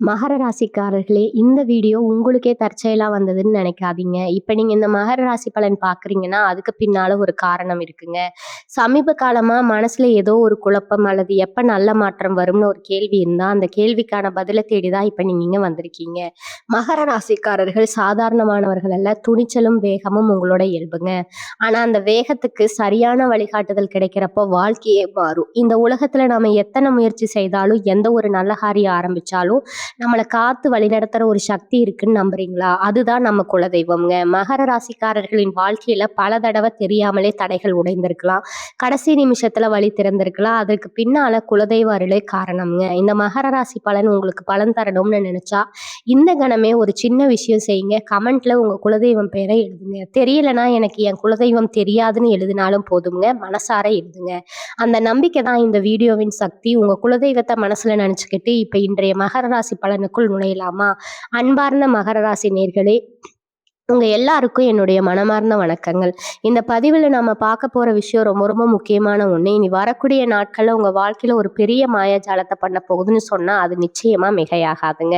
மகர ராசிக்காரர்களே, இந்த வீடியோ உங்களுக்கே தற்செயலா வந்ததுன்னு நினைக்காதீங்க. இப்ப நீங்க இந்த மகர ராசி பலன் பார்க்குறீங்கன்னா, அதுக்கு பின்னால ஒரு காரணம் இருக்குங்க. சமீப காலமா மனசுல ஏதோ ஒரு குழப்பம் அல்லது எப்ப நல்ல மாற்றம் வரும்னு ஒரு கேள்வி இருந்தா, அந்த கேள்விக்கான பதில தேடி தான் இப்ப நீங்க இங்க வந்திருக்கீங்க. மகர ராசிக்காரர்கள் சாதாரணமானவர்கள் அல்ல. துணிச்சலும், வேகமும் உங்களோட இயல்புங்க. ஆனா அந்த வேகத்துக்கு சரியான வழிகாட்டுதல் கிடைக்கிறப்போ வாழ்க்கையே மாறும். இந்த உலகத்துல நாம எத்தன முயற்சி செய்தாலும், எந்த ஒரு நல்ல காரியம் ஆரம்பிச்சாலும் நம்மள காத்து வழிநடத்துற ஒரு சக்தி இருக்குன்னு நம்புறீங்களா? அதுதான் நம்ம குலதெய்வம்ங்க. மகர ராசிக்காரர்களின் வாழ்க்கையில பல தடவ தெரியாமலே தடைகள் உடைந்திருக்கலாம். கடைசி நிமிஷத்துல வழி திறந்திருக்கலாம். அதற்கு பின்னால குலதெய்வ அருளே காரணம்ங்க. இந்த மகர ராசி பலன் உங்களுக்கு பலன் தரணும்னு நினைச்சா, இந்த கணமே ஒரு சின்ன விஷயம் செய்யுங்க. கமெண்ட்ல உங்க குலதெய்வம் பேரை எழுதுங்க. தெரியலனா எனக்கு என் குலதெய்வம் தெரியாதுன்னு எழுதினாலும் போதுங்க. மனசார எழுதுங்க. அந்த நம்பிக்கை தான் இந்த வீடியோவின் சக்தி. உங்க குலதெய்வத்த மனசுல நினைச்சுக்கிட்டு இப்ப இன்றைய மகர ராசி பலனுக்குள் நுழையலாமா? அன்பார்ந்த மகர ராசி நேர்களே, உங்க எல்லாருக்கும் என்னுடைய மனமார்ந்த வணக்கங்கள். இந்த பதிவுல நம்ம பார்க்க போற விஷயம் ரொம்ப ரொம்ப முக்கியமான ஒண்ணு. இனி வரக்கூடிய நாட்கள்ல உங்க வாழ்க்கையில ஒரு பெரிய மாயாஜாலத்தை பண்ண போகுதுன்னு சொன்னா அது நிச்சயமா மிகையாகாதுங்க.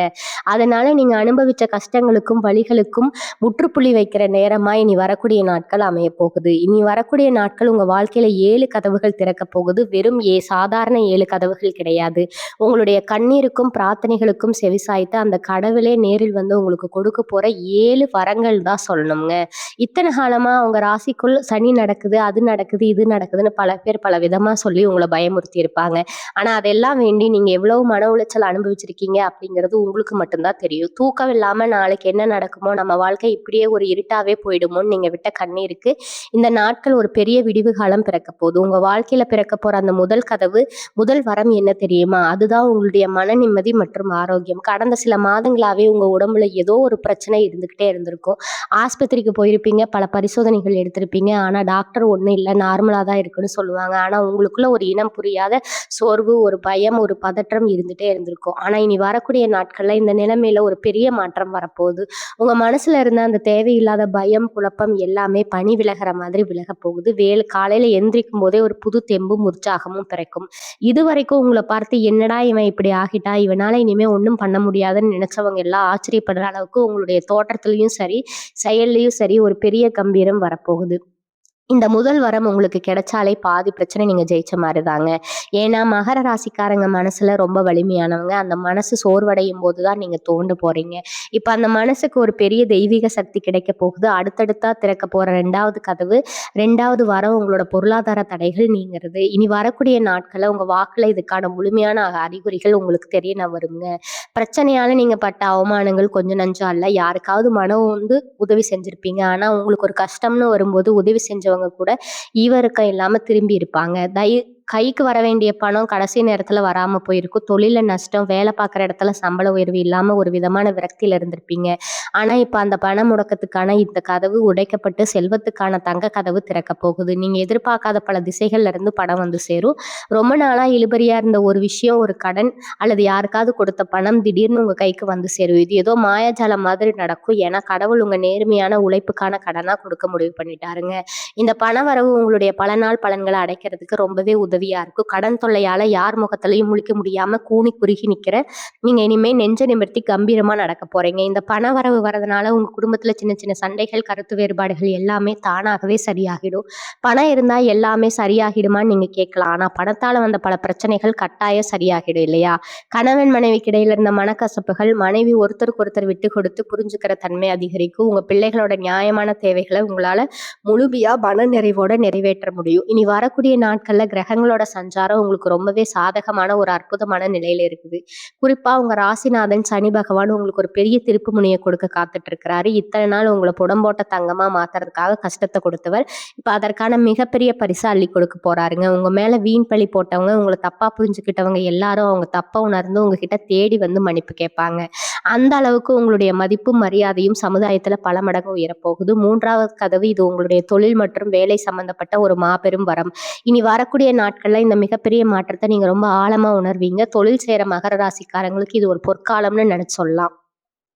அதனால நீங்க அனுபவிச்ச கஷ்டங்களுக்கும் வலிகளுக்கும் முற்றுப்புள்ளி வைக்கிற நேரமா இனி வரக்கூடிய நாட்கள் அமைய போகுது. இனி வரக்கூடிய நாட்கள் உங்க வாழ்க்கையில 7 கதவுகள் திறக்க போகுது. வெறும் சாதாரண 7 கதவுகள் கிடையாது. உங்களுடைய கண்ணீருக்கும் பிரார்த்தனைகளுக்கும் செவிசாய்த்து அந்த கடவுளே நேரில் வந்து உங்களுக்கு கொடுக்க போற 7 வரங்கள் தான் சொல்லணுங்க. இத்தனை காலமா உங்க ராசிக்குள் சனி நடக்குது, அது நடக்குது, இது நடக்குதுன்னு பல பேர் பல விதமா சொல்லி உங்களை பயமுறுத்தி இருப்பாங்க. ஆனா அதெல்லாம் வேண்டி நீங்க எவ்வளவு மன உளைச்சல் அனுபவிச்சிருக்கீங்க அப்படிங்கிறது உங்களுக்கு மட்டும்தான் தெரியும். தூக்கம் இல்லாம நாளைக்கு என்ன நடக்குமோ, நம்ம வாழ்க்கை இப்படியே ஒரு இருட்டாவே போயிடுமோன்னு நீங்க விட்ட கண்ணீருக்கு இந்த நாட்கள் ஒரு பெரிய விடிவு காலம் பிறக்க போகுது. உங்க வாழ்க்கையில பிறக்க போற அந்த முதல் கதவு, முதல் வரம் என்ன தெரியுமா? அதுதான் உங்களுடைய மன நிம்மதி மற்றும் ஆரோக்கியம். கடந்த சில மாதங்களாவே உங்க உடம்புல ஏதோ ஒரு பிரச்சனை இருந்துகிட்டே இருந்திருக்கும். ஆஸ்பத்திரிக்கு போயிருப்பீங்க, பல பரிசோதனைகள் எடுத்திருப்பீங்க. ஆனா டாக்டர் ஒண்ணும் இல்ல, நார்மலா தான் இருக்குன்னு சொல்லுவாங்க. ஆனா உங்களுக்குள்ள ஒரு இனம் புரியாத சோர்வு, ஒரு பயம், ஒரு பதற்றம் இருந்துட்டே இருந்திருக்கும். ஆனா இனி வரக்கூடிய நாட்கள்ல இந்த நிலைமையில ஒரு பெரிய மாற்றம் வரப்போகுது. உங்க மனசுல இருந்த அந்த தேவையில்லாத பயம், குழப்பம் எல்லாமே பனி விலகிற மாதிரி விலக போகுது. காலையில எந்திரிக்கும் போதே ஒரு புது தெம்பும் உற்சாகமும் பிறக்கும். இதுவரைக்கும் உங்களை பார்த்து என்னடா இவன் இப்படி ஆகிட்டா, இவனால இனிமே ஒண்ணும் பண்ண முடியாதுன்னு நினைச்சவங்க எல்லாம் ஆச்சரியப்படுற அளவுக்கு உங்களுடைய தோற்றத்திலயும் சரி, செயல்லயும் சரி ஒரு பெரிய கம்பீரம் வரப்போகுது. இந்த முதல் வரம் உங்களுக்கு கிடைச்சாலே பாதி பிரச்சனை நீங்க ஜெயிச்ச மாதிரிதாங்க. ஏன்னா மகர ராசிக்காரங்க மனசுல ரொம்ப வலிமையானவங்க. அந்த மனசு சோர்வடையும் போதுதான் நீங்க தோண்டு போறீங்க. இப்ப அந்த மனசுக்கு ஒரு பெரிய தெய்வீக சக்தி கிடைக்க போகுது. அடுத்தடுத்தா திறக்க போற 2வது கதவு, 2வது வரம் உங்களோட பொருளாதார தடைகள் நீங்கிறது. இனி வரக்கூடிய நாட்கள்ல உங்க வாக்குல இதுக்கான முழுமையான அறிகுறிகள் உங்களுக்கு தெரிய வருங்க. பிரச்சனையால நீங்க பட்ட அவமானங்கள் கொஞ்சம் நஞ்சம் அல்ல. யாருக்காவது மனம் வந்து உதவி செஞ்சிருப்பீங்க. ஆனா உங்களுக்கு ஒரு கஷ்டம்னு வரும்போது உதவி செஞ்சவங்க கூட ஈவரக்கம் இல்லாம திரும்பி இருப்பாங்க. கைக்கு வர வேண்டிய பணம் கடைசி நேரத்துல வராம போயிருக்கும். தொழில நஷ்டம், வேலை பார்க்குற இடத்துல சம்பள உயர்வு இல்லாம ஒரு விதமான விரக்தியில இருந்திருப்பீங்க. ஆனா இப்ப அந்த பண முடக்கத்துக்கான இந்த கதவு உடைக்கப்பட்டு செல்வத்துக்கான தங்க கதவு திறக்க போகுது. நீங்க எதிர்பார்க்காத பல திசைகள்ல இருந்து பணம் வந்து சேரும். ரொம்ப நாளா இழுபறியா இருந்த ஒரு விஷயம், ஒரு கடன் அல்லது யாருக்காவது கொடுத்த பணம் திடீர்னு உங்க கைக்கு வந்து சேரும். இது ஏதோ மாயாஜாலம் மாதிரி நடக்கும். ஏன்னா கடவுள் உங்க நேர்மையான உழைப்புக்கான கடனா கொடுக்க முடிவு பண்ணிட்டாருங்க. இந்த பண வரவு உங்களுடைய பல நாள் பலன்களை அடைக்கிறதுக்கு ரொம்பவே உதவியா இருக்கும். கடன் தொல்லையால யார் முகத்திலையும் முழிக்க முடியாம கூனி குறுகி நிக்கிற நீங்க இனிமே நெஞ்ச நிமிர்த்தி கம்பீரமா நடக்க போறீங்க. இந்த பண வரவு வரதுனால உங்க குடும்பத்துல சின்ன சின்ன சண்டைகள், கருத்து வேறுபாடுகள் எல்லாமே தானாகவே சரியாகிடும். பணம் இருந்தா எல்லாமே சரியாகிடுமான்னு நீங்க கேட்கலாம். ஆனா பணத்தால வந்த பல பிரச்சனைகள் கட்டாயம் சரியாகிடும் இல்லையா? கணவன் மனைவிக்கு இடையில இருந்த மனக்கசப்புகள், மனைவி ஒருத்தருக்கு ஒருத்தர் விட்டு கொடுத்து புரிஞ்சுக்கிற தன்மை அதிகரிக்கும். உங்க பிள்ளைகளோட நியாயமான தேவைகளை உங்களால முழுமையா மன நிறைவோட நிறைவேற்ற முடியும். இனி வரக்கூடிய நாட்கள்ல கிரகங்களோட சஞ்சாரம் உங்களுக்கு ரொம்பவே சாதகமான ஒரு அற்புதமான நிலையில இருக்குது. குறிப்பா உங்க ராசிநாதன் சனி பகவான் உங்களுக்கு ஒரு பெரிய திருப்பு முனையை கொடுக்க காத்துட்டு இருக்கிறாரு. இத்தனை நாள் உங்களை புடம்போட்ட தங்கமா மாத்துறதுக்காக கஷ்டத்தை கொடுத்தவர் இப்ப அதற்கான மிகப்பெரிய பரிசா அள்ளி கொடுக்க போறாருங்க. உங்க மேல வீண் பழி போட்டவங்க, உங்களை தப்பா புரிஞ்சுக்கிட்டவங்க எல்லாரும் அவங்க தப்ப உணர்ந்து உங்ககிட்ட தேடி வந்து மன்னிப்பு கேட்பாங்க. அந்த அளவுக்கு உங்களுடைய மதிப்பும் மரியாதையும் சமுதாயத்துல பல மடங்கு உயரப்போகுது. 3வது கதவு, இது உங்களுடைய தொழில் மற்றும் வேலை சம்பந்தப்பட்ட ஒரு மாபெரும் வரம். இனி வரக்கூடிய நாட்கள்ல இந்த மிகப்பெரிய மாற்றத்தை நீங்க ரொம்ப ஆழமா உணர்வீங்க. தொழில் செய்யற மகர ராசிக்காரங்களுக்கு இது ஒரு பொற்காலம்னு நினைச்சு சொல்லலாம்.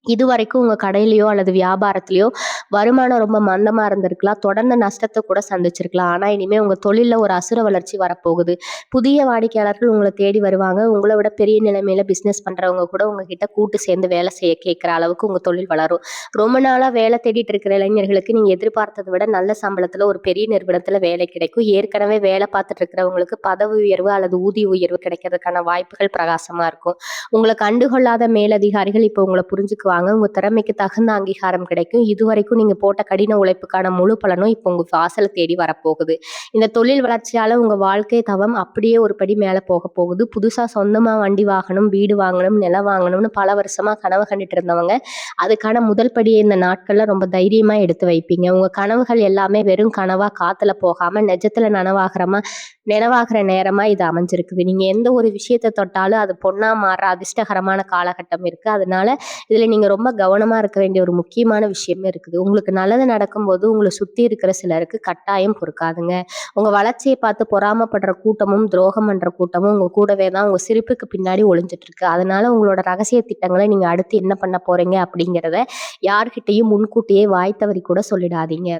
இதுவரைக்கும் உங்க கடையிலயோ அல்லது வியாபாரத்திலயோ வருமானம் ரொம்ப மந்தமா இருந்திருக்கலாம். தொடர்ந்து நஷ்டத்த கூட சந்திச்சிருக்கலாம். ஆனா இனிமே உங்க தொழில்ல ஒரு அசுர வளர்ச்சி வரப்போகுது. புதிய வாடிக்கையாளர்கள் உங்கள தேடி வருவாங்க. உங்கள விட பெரிய நிலைமையில பிசினஸ் பண்றவங்க கூட உங்ககிட்ட கூட்டு சேர்ந்து வேலை செய்ய கேட்கிற அளவுக்கு உங்க தொழில் வளரும். ரொம்ப நாளா வேலை தேடிட்டு இருக்கிற இளைஞர்களுக்கு நீங்க எதிர்பார்த்தத விட நல்ல சம்பளத்துல ஒரு பெரிய நிறுவனத்துல வேலை கிடைக்கும். ஏற்கனவே வேலை பார்த்துட்டு இருக்கிறவங்களுக்கு பதவி உயர்வு அல்லது ஊதிய உயர்வு கிடைக்கிறதுக்கான வாய்ப்புகள் பிரகாசமா இருக்கும். உங்கள கண்டுகொள்ளாத மேலதிகாரிகள் இப்ப உங்கள புரிஞ்சுக்குவாங்க. உங்க திறமைக்கு தகுந்த அங்கீகாரம் கிடைக்கும். இதுவரைக்கும் நீங்க போட்ட கடின உழைப்புக்கான முழு பலனும் இப்ப உங்க வாசல தேடி வரப்போகுது. இந்த தொழில் வளர்ச்சியால உங்க வாழ்க்கை தவம் அப்படியே ஒரு படி மேல போக போகுது. புதுசா சொந்தமா வண்டி வாங்கணும், வீடு வாங்கணும், நிலம் வாங்கணும்னு பல வருஷமா கனவு கண்டுட்டு இருந்தவங்க, அதுக்கான முதல் படிய இந்த நாட்கள்ல ரொம்ப தைரியமா எடுத்து வைப்பீங்க. உங்க கனவுகள் எல்லாமே வெறும் கனவா காத்துல போகாம நிஜத்துல நினைவாகிற நேரமா இது அமைஞ்சிருக்குது. நீங்க எந்த ஒரு விஷயத்த தொட்டாலும் அது பொன்னா மாறுற அதிர்ஷ்டகரமான காலகட்டம் இருக்கு. அதனால இதுல நீங்க ரொம்ப கவனமா இருக்க வேண்டிய ஒரு முக்கியமான விஷயமே இருக்குது. உங்களுக்கு நல்லது நடக்கும்போது உங்கள சுத்தி இருக்கிற சிலருக்கு கட்டாயம் பொறுக்காதுங்க. உங்க வளர்ச்சிய பார்த்து பொறாமைப்படுற கூட்டமும், துரோகம் பண்ற கூட்டமும் உங்க கூடவே தான் உங்க சிரிப்புக்கு பின்னாடி ஒளிஞ்சிட்டு இருக்கு. அதனால உங்களோட ரகசிய திட்டங்கள நீங்க அடுத்து என்ன பண்ண போறீங்க அப்படிங்கிறத யார்கிட்டயும் முன்கூட்டியே வாய் தவறி கூட சொல்லிடாதீங்க.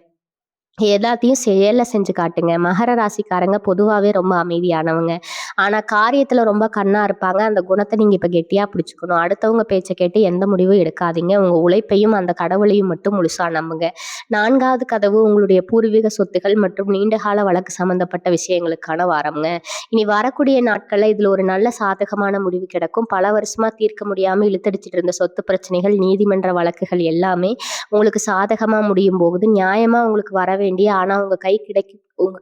எல்லாத்தையும் செயல்ல செஞ்சு காட்டுங்க. மகர ராசிக்காரங்க பொதுவாவே ரொம்ப அமைதியானவங்க. ஆனா காரியத்துல ரொம்ப கண்ணா இருப்பாங்க. அந்த குணத்த நீங்க இப்ப கெட்டியா பிடிச்சுக்கணும். அடுத்தவங்க பேச்ச கேட்டு எந்த முடிவும் எடுக்காதீங்க. உங்க உழைப்பையும் அந்த கடவுளையும் மட்டும் முழுசா நம்புங்க. 4வது கதவு உங்களுடைய பூர்வீக சொத்துக்கள் மற்றும் நீண்டகால வழக்கு சம்பந்தப்பட்ட விஷயங்களுக்கான வாரம்ங்க. இனி வரக்கூடிய நாட்கள்ல இதுல ஒரு நல்ல சாதகமான முடிவு கிடைக்கும். பல வருஷமா தீர்க்க முடியாம இழுத்தடிச்சிட்டு இருந்த சொத்து பிரச்சனைகள், நீதிமன்ற வழக்குகள் எல்லாமே உங்களுக்கு சாதகமா முடியும் போகுது. நியாயமா உங்களுக்கு வர வேண்டிய ஆனா உங்க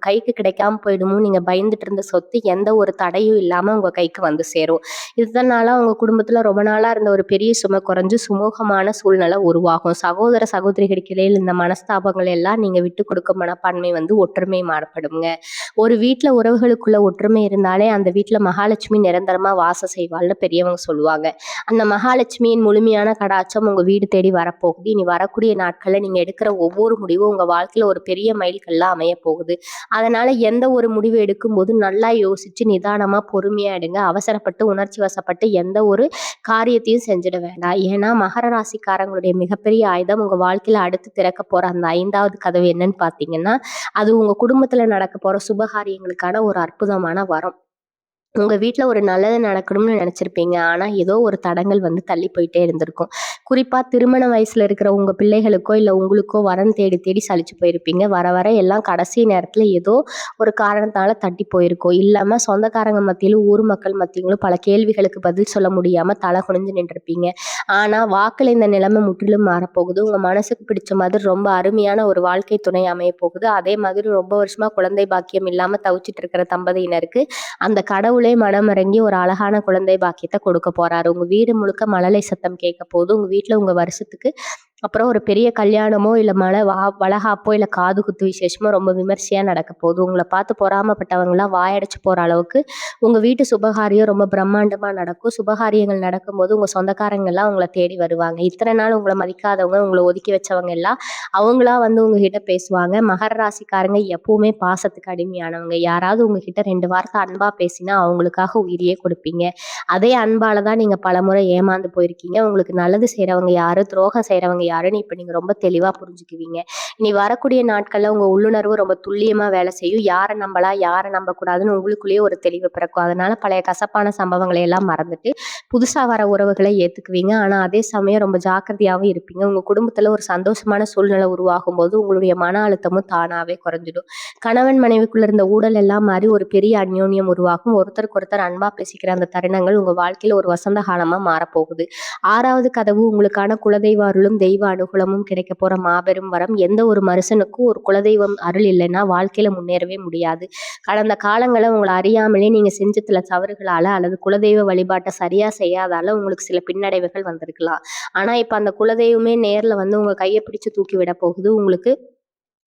கைக்கு கிடைக்காம போயிடுமோ நீங்க பயந்துட்டு இருந்த சொத்து எந்த ஒரு தடையும் இல்லாம உங்க கைக்கு வந்து சேரும். இதனால உங்க குடும்பத்துல ரொம்ப நாளா இருந்த ஒரு பெரிய சுமை குறைஞ்சு சுமூகமான சூழ்நிலை உருவாகும். சகோதர சகோதரிகளுக்கு இடையில் இந்த மனஸ்தாபங்கள் எல்லாம் நீங்க விட்டு கொடுக்கும் மனப்பான்மை ஒற்றுமை மாறப்படுங்க. ஒரு வீட்ல உறவுகளுக்குள்ள ஒற்றுமை இருந்தாலே அந்த வீட்ல மகாலட்சுமி நிரந்தரமா வாசம் செய்வாள்னு பெரியவங்க சொல்லுவாங்க. அந்த மகாலட்சுமியின் முழுமையான கடாட்சம் உங்க வீடு தேடி வரப்போகுது. இனி வரக்கூடிய நாட்கள்ல நீங்க எடுக்கிற ஒவ்வொரு முடிவும் உங்க வாழ்க்கையில ஒரு பெரிய மைல்கல்லா அமைய போகுது. அதனால எந்த ஒரு முடிவு எடுக்கும்போது நல்லா யோசிச்சு நிதானமா பொறுமையா எடுங்க. அவசரப்பட்டு உணர்ச்சி வசப்பட்டு எந்த ஒரு காரியத்தையும் செஞ்சிட வேண்டாம். ஏன்னா மகர ராசிக்காரங்களுடைய மிகப்பெரிய ஆயுதம் உங்க வாழ்க்கையில அடுத்து திறக்க போற அந்த 5வது கதவு என்னன்னு பாத்தீங்கன்னா, அது உங்க குடும்பத்துல நடக்க போற சுபகாரியங்களுக்கான ஒரு அற்புதமான வரம். உங்க வீட்ல ஒரு நல்லது நடக்கணும்னு நினைச்சிருப்பீங்க. ஆனா ஏதோ ஒரு தடங்கல் தள்ளி போயிட்டே இருந்திருக்கும். குறிப்பா திருமண வயசுல இருக்கிற உங்க பிள்ளைகளுக்கோ, இல்ல உங்களுக்கோ வரன் தேடி தேடி சலிச்சு போயிருப்பீங்க. வர வர எல்லாம் கடைசி நேரத்துல ஏதோ ஒரு காரணத்தால தட்டி போயிருக்கும். இல்லாம சொந்தக்காரங்க மத்தியிலும், ஊர் மக்கள் மத்தியிலும் பல கேள்விகளுக்கு பதில் சொல்ல முடியாம தலை குனிஞ்சு நின்றுருப்பீங்க. ஆனா வாக்குல இந்த நிலைமை முற்றிலும் மாறப்போகுது. உங்க மனசுக்கு பிடிச்ச மாதிரி ரொம்ப அருமையான ஒரு வாழ்க்கை துணை அமைய போகுது. அதே மாதிரி ரொம்ப வருஷமா குழந்தை பாக்கியம் இல்லாம தவிச்சிட்டு இருக்கிற தம்பதியினருக்கு அந்த கடவுளே மனமிறங்கி ஒரு அழகான குழந்தை பாக்கியத்தை கொடுக்க போறாரு. உங்க வீடு முழுக்க மழலை சத்தம் கேட்க போகுது. உங்க வீட்ல உங்க வருஷத்துக்கு அப்புறம் ஒரு பெரிய கல்யாணமோ, இல்ல வளகாப்போ, இல்ல காது குத்து விசேஷமோ ரொம்ப விமர்சையா நடக்க போகுது. உங்கள பார்த்து பொறாமப்பட்டவங்கலாம் வாயடைச்சு போற அளவுக்கு உங்க வீட்டு சுபகாரியம் ரொம்ப பிரம்மாண்டமா நடக்கும். சுபகாரியங்கள் நடக்கும்போது உங்க சொந்தக்காரங்க எல்லாம் உங்கள தேடி வருவாங்க. இத்தனை நாள் உங்கள மதிக்காதவங்க, உங்கள ஒதுக்கி வச்சவங்க எல்லாம் அவங்களா உங்ககிட்ட பேசுவாங்க. மகர ராசிக்காரங்க எப்பவுமே பாசத்துக்கு அடிமையானவங்க. யாராவது உங்ககிட்ட 2 வார்த்தை அன்பா பேசினா அவங்களுக்காக உயிரையே கொடுப்பீங்க. அதே அன்பால தான் நீங்க பலமுறை ஏமாந்து போயிருக்கீங்க. உங்களுக்கு நல்லது செய்றவங்க யாரு, துரோகம் செய்றவங்க யாருன்னு இப்ப நீங்க ரொம்ப தெளிவா புரிஞ்சுக்குவீங்க. இனி வரக்கூடிய நாட்கள்ல உங்க உள்ளுணர்வு ரொம்ப துல்லியமா வேலை செய்யும். யார நம்பலாம், யார நம்பக்கூடாதுன்னு உங்களுக்குள்ளேயே ஒரு தெளிவு பிறக்கும். அதனால பழைய கசப்பான சம்பவங்களை எல்லாம் மறந்துட்டு புதுசா வர உறவுகளை ஏத்துக்குவீங்க. ஆனா அதே சமயம் ரொம்ப ஜாக்கிரதையாவும் இருப்பீங்க. உங்க குடும்பத்துல ஒரு சந்தோஷமான சூழ்நிலை உருவாகும் போது உங்களுடைய மன அழுத்தமும் தானாவே குறைஞ்சிடும். கணவன் மனைவிக்குள்ள இருந்த ஊடல் எல்லாம் மாறி ஒரு பெரிய அந்யோன்யம் உருவாகும். ஒருத்தருக்கு ஒருத்தர் அன்பா பேசிக்கிற அந்த தருணங்கள் உங்க வாழ்க்கையில ஒரு வசந்த காலமா மாறப்போகுது. 6வது கதவு உங்களுக்கான குலதெய்வ அருளும் தெய்வ அனுகூலமும் கிடைக்க போற மாபெரும் வரம். எந்த ஒரு மனுஷனுக்கும் ஒரு குலதெய்வம் அருள் இல்லைன்னா வாழ்க்கையில முன்னேறவே முடியாது. கடந்த காலங்களை உங்களை அறியாமலே நீங்க செஞ்ச சில தவறுகளால அல்லது குலதெய்வ வழிபாட்டை சரியா செய்யாதால உங்களுக்கு சில பின்னடைவுகள் வந்திருக்கலாம். ஆனா இப்ப அந்த குலதெய்வமே நேர்ல உங்க கையை பிடிச்சு தூக்கி விட போகுது. உங்களுக்கு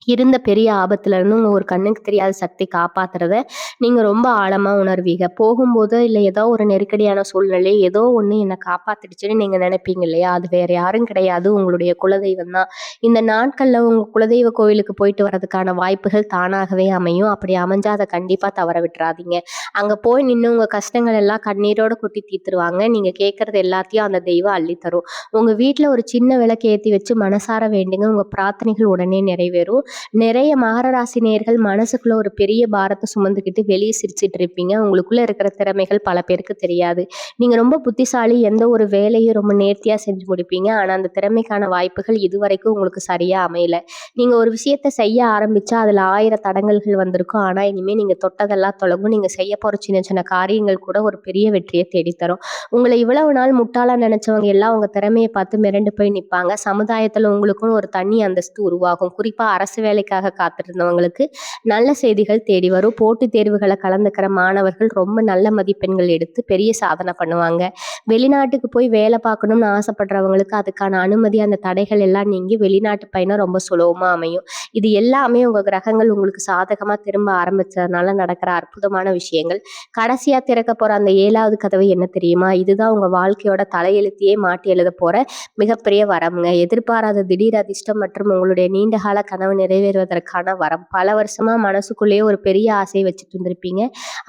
இருந்த பெரிய ஆபத்துல இருந்து உங்க ஒரு கண்ணுக்கு தெரியாத சக்தி காப்பாத்துறத நீங்க ரொம்ப ஆழமா உணர்வீங்க. போகும்போதோ இல்ல ஏதோ ஒரு நெருக்கடியான சூழ்நிலை, ஏதோ ஒண்ணு என்ன காப்பாத்திடுச்சுன்னு நீங்க நினைப்பீங்க இல்லையா? அது வேற யாரும் கிடையாது. உங்களுடைய குலதெய்வம் தான். இந்த நாட்கள்ல உங்க குலதெய்வ கோயிலுக்கு போயிட்டு வரதுக்கான வாய்ப்புகள் தானாகவே அமையும். அப்படி அமைஞ்சா அத கண்டிப்பா தவற விட்டுறாதீங்க. அங்க போய் நின்னு உங்க கஷ்டங்கள் எல்லாம் கண்ணீரோட கொட்டி தீர்த்துருவாங்க. நீங்க கேட்கறது எல்லாத்தையும் அந்த தெய்வம் அள்ளி தரும். உங்க வீட்ல ஒரு சின்ன விளக்கு ஏத்தி வச்சு மனசார வேண்டுங்க. உங்க பிரார்த்தனைகள் உடனே நிறைவேறும். நிறைய மகர ராசி நேயர்கள் மனசுக்குள்ள ஒரு பெரிய பாரத்த சுமந்துக்கிட்டு வெளிய சிரிச்சுட்டு இருப்பீங்க. உங்களுக்குள்ள இருக்கிற திறமைகள் பல பேருக்கு தெரியாது. நீங்க ரொம்ப புத்திசாலி. எந்த ஒரு வேலையும் ரொம்ப நேர்த்தியா செஞ்சு முடிப்பீங்க. ஆனா, அந்த திறமைக்கான வாய்ப்புகள் இதுவரைக்கும் உங்களுக்கு சரியா அமையல. நீங்க ஒரு விஷயத்த செய்ய ஆரம்பிச்சா, அதுல 1000 தடங்கல்கள் வந்திருக்கும். ஆனா, இனிமே நீங்க தொட்டதெல்லாம் தொடங்கும். நீங்க செய்ய போற சின்ன சின்ன காரியங்கள் கூட ஒரு பெரிய வெற்றிய தேடித் தரும். உங்கள இவ்வளவு நாள் முட்டாளா நெனச்சவங்க எல்லாம் உங்க திறமைய பார்த்து மிரண்டு போய் நிப்பாங்க. சமுதாயத்துல உங்களுக்குன்னு ஒரு தனி அந்தஸ்து உருவாகும். குறிப்பா அரசு வேலைக்காக காத்திருந்தவங்களுக்கு நல்ல செய்திகள் தேடி வரும். போட்டித் தேர்வுகள கலந்துக்கிற மாணவர்கள் ரொம்ப நல்ல மதிப்பெண்கள் எடுத்து பெரிய சாதனை பண்ணுவாங்க. வெளிநாட்டுக்கு போய் வேலை பார்க்கணும்னு ஆசைப்படுறவங்களுக்கு அதுக்கான அனுமதி, அந்த தடைகள் எல்லாம் நீங்கி வெளிநாட்டு பயணம் ரொம்ப சுலபமா அமையும். இது எல்லாமே உங்க கிரகங்கள் உங்களுக்கு சாதகமா திரும்ப ஆரம்பிச்சதுனால நடக்கிற அற்புதமான விஷயங்கள். கடைசியா திறக்க போற அந்த 7வது கதவு என்ன தெரியுமா? இதுதான் உங்க வாழ்க்கையோட தலையெழுத்தையே மாற்றி எழுதப் போற மிகப்பெரிய வரம்ங்க. எதிர்பாராத திடீர் அதிர்ஷ்டம் மற்றும் உங்களுடைய நீண்டகால கனவு நிறைவேறுவதற்கான வரம். பல வருஷமா மனசுக்குள்ளேயே ஒரு பெரிய ஆசைய வச்சுட்டு இருந்திருப்பீங்க.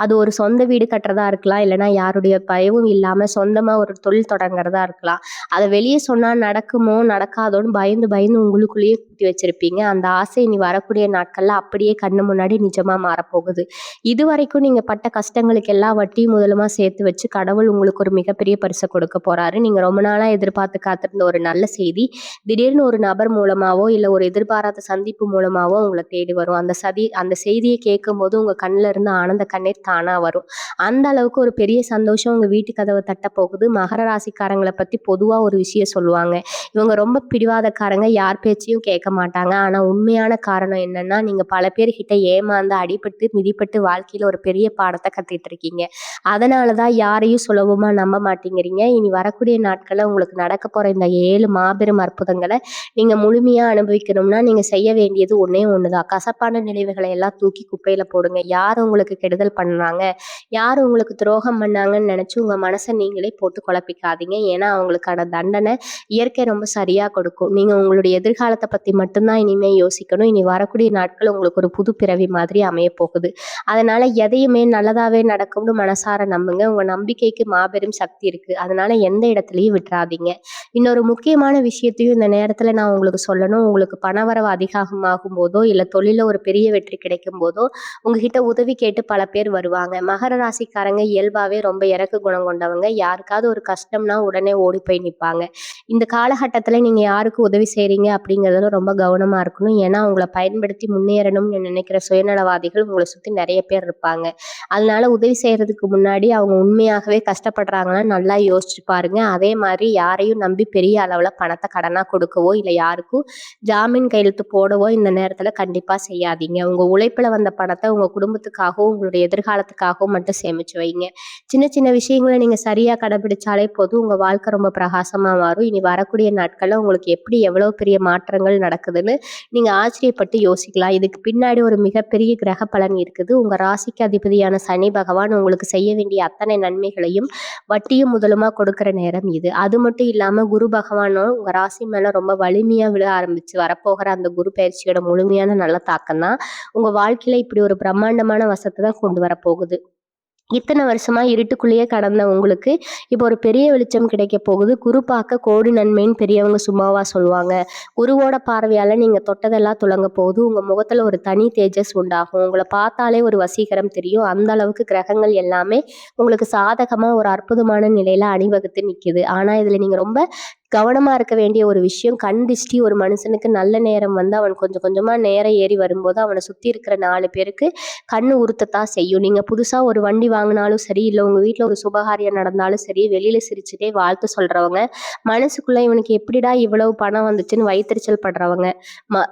அது ஒரு சொந்த வீடு கட்டுறதா இருக்கலாம், இல்லைன்னா யாருடைய பயமும் இல்லாம சொந்தமா ஒரு தொழில் தொடங்குறதா இருக்கலாம். அத வெளிய சொன்னா நடக்குமோ, நடக்காதோன்னு பயந்து பயந்து உங்களுக்குள்ளேயே பூட்டி வச்சிருப்பீங்க. அந்த ஆசை இனி வரக்கூடிய நாட்கள்ல அப்படியே கண்ணு முன்னாடி நிஜமா மாறப்போகுது. இதுவரைக்கும் நீங்க பட்ட கஷ்டங்களுக்கெல்லாம் வட்டி முதலுமா சேர்த்து வச்சு கடவுள் உங்களுக்கு ஒரு மிகப்பெரிய பரிச கொடுக்க போறாரு. நீங்க ரொம்ப நாளா எதிர்பார்த்து காத்திருந்த ஒரு நல்ல செய்தி, திடீர்னு ஒரு நபர் மூலமாவோ, இல்ல ஒரு எதிர்பாராத சந்திப்பு மூலமாவோ உங்கள தேடி வரும். அந்த செய்திய கேட்கும்போது உங்க கண்ல இருந்து ஆனந்த கண்ணீர் தானா வரும். அந்த அளவுக்கு ஒரு பெரிய சந்தோஷம் உங்க வீட்டு கதவ தட்டப் போகுது. மகர ராசிக்காரங்கள பத்தி பொதுவா ஒரு விஷயம் சொல்லுவாங்க. இவங்க ரொம்ப பிடிவாதக்காரங்க, யார் பேச்சையும் கேட்க மாட்டாங்க. ஆனா உண்மையான காரணம் என்னன்னா, நீங்க பல பேர்கிட்ட ஏமாந்து, அடிபட்டு, மிதிபட்டு வாழ்க்கையில ஒரு பெரிய பாடத்த கத்துட்டு இருக்கீங்க. அதனால தான் யாரையும் சுலபமா நம்ப மாட்டேங்கிறீங்க. இனி வரக்கூடிய நாட்கள்ல உங்களுக்கு நடக்கப் போற இந்த 7 மாபெரும் அற்புதங்கள நீங்க முழுமையா அனுபவிக்கணும்னா, நீங்க செய்ய வேண்டியது ஒண்ணே ஒண்ணுதான். கசப்பான நினைவுகள எல்லாம் தூக்கி குப்பையில போடுங்க. யார் உங்களுக்கு கெடுதல் பண்ணாங்க, யார் உங்களுக்கு துரோகம் பண்ணாங்கன்னு நெனச்சு உங்க மனச நீங்களே போட்டு குழப்பிக்காதீங்க. ஏன்னா, அவங்களுக்கான தண்டனை இயற்கை ரொம்ப சரியா கொடுக்கும். நீங்க உங்களுடைய எதிர்காலத்த பத்தி மட்டும் தான் இனிமே யோசிக்கணும். இனி வரக்கூடிய நாட்கள் உங்களுக்கு ஒரு புது பிறவி மாதிரி அமையப் போகுது. அதனால எதையுமே நல்லதாவே நடக்கும்னு மனசார நம்புங்க. உங்க நம்பிக்கைக்கு மாபெரும் சக்தி இருக்கு. அதனால எந்த இடத்துலயும் விட்டுறாதீங்க. இன்னொரு முக்கியமான விஷயத்தையும் இந்த நேரத்துல நான் உங்களுக்கு சொல்லணும். உங்களுக்கு பணவரவு அதிகமாகும் போதோ, இல்ல தொழில்ல ஒரு பெரிய வெற்றி கிடைக்கும் போதோ, உங்ககிட்ட உதவி கேட்டு பல பேர் வருவாங்க. மகர ராசிக்காரங்க இயல்பாவே ரொம்ப இரக்க குணம் கொண்டவங்க. யாருக்காவது ஒரு கஷ்டம்னா உடனே ஓடி போய் நிப்பாங்க. இந்த காலகட்டத்துல நீங்க யாருக்கு உதவி செய்றீங்க அப்படிங்கிறதுல ரொம்ப கவனமா இருக்கணும். ஏன்னா, உங்கள பயன்படுத்தி முன்னேறணும்னு நினைக்கிற சுயநலவாதிகள் உங்கள சுத்தி நெறைய பேர் இருப்பாங்க. அதனால உதவி செய்யறதுக்கு முன்னாடி அவங்க உண்மையாகவே கஷ்டப்படுறாங்களான்னு நல்லா யோசிச்சு பாருங்க. அதே மாதிரி யாரையும் நம்பி பெரிய அளவுல பணத்த கடனா கொடுக்கவோ, இல்ல யாருக்கும் ஜாமீன் கையெழுத்து போடவோ இந்த நேரத்துல கண்டிப்பா செய்யாதீங்க. உங்க உழைப்புல வந்த பணத்த உங்க குடும்பத்துக்காகவும், உங்களுடைய எதிர்காலத்துக்காகவும் மட்டும் சேமிச்சு வைங்க. சின்ன சின்ன விஷயங்கள நீங்க சரியா கடைபிடிச்சாலே போதும். உங்க வாழ்க்கை ரொம்ப பிரகாசமா மாறும். இனி வரக்கூடிய நாட்கள்ல உங்களுக்கு எப்படி எவ்வளவு பெரிய மாற்றங்கள் நடக்குதுன்னு நீங்க ஆச்சரியப்பட்டு யோசிக்கலாம். இதுக்கு பின்னாடி ஒரு மிகப்பெரிய கிரக பலன் இருக்குது. உங்க ராசிக்கு அதிபதியான சனி பகவான் உங்களுக்கு செய்ய வேண்டிய அத்தனை நன்மைகளையும் வட்டியும் முதலுமா கொடுக்கிற நேரம் இது. அது மட்டும் இல்லாம குரு பகவானும் உங்க ராசி மேல ரொம்ப வலிமையா விழ ஆரம்பிச்சு வரப்போகிற அந்த குரு பயிற்சியோட முழுமையான நல்ல தாக்கம் தான் உங்க வாழ்க்கையில இப்படி ஒரு பிரம்மாண்டமான வசத்த தான் கொண்டு வரப்போகுது. இத்தனை வருஷமா இருட்டுக்குள்ளேயே கடந்த உங்களுக்கு இப்போ ஒரு பெரிய வெளிச்சம் கிடைக்க போகுது. குரு பார்க்க கோடி நன்மைன்னு பெரியவங்க சும்மாவா சொல்லுவாங்க. குருவோட பார்வையால நீங்க தொட்டதெல்லாம் துலங்க போகுது. உங்க முகத்துல ஒரு தனி தேஜஸ் உண்டாகும். உங்கள பார்த்தாலே ஒரு வசீகரம் தெரியும். அந்த அளவுக்கு கிரகங்கள் எல்லாமே உங்களுக்கு சாதகமா ஒரு அற்புதமான நிலையில அணிவகுத்து நிக்குது. ஆனா இதுல நீங்க ரொம்ப கவனமா இருக்க வேண்டிய ஒரு விஷயம், கண் திஷ்டி ஒரு மனுஷனுக்கு நல்ல நேரம் வந்து அவன் கொஞ்சம் கொஞ்சமா நேரம் ஏறி வரும்போது அவனை சுத்தி இருக்கிற 4 பேருக்கு கண்ணு உறுத்தத்தான் செய்யும். நீங்க புதுசா ஒரு வண்டி வாங்கினாலும் சரி, இல்ல உங்க வீட்ல ஒரு சுபகாரியம் நடந்தாலும் சரி, வெளியில சிரிச்சுட்டே வாழ்த்து சொல்றவங்க, மனசுக்குள்ள இவனுக்கு எப்படிடா இவ்வளவு பணம் வந்துச்சுன்னு வயித்தெரிச்சல் படுறவங்க, ம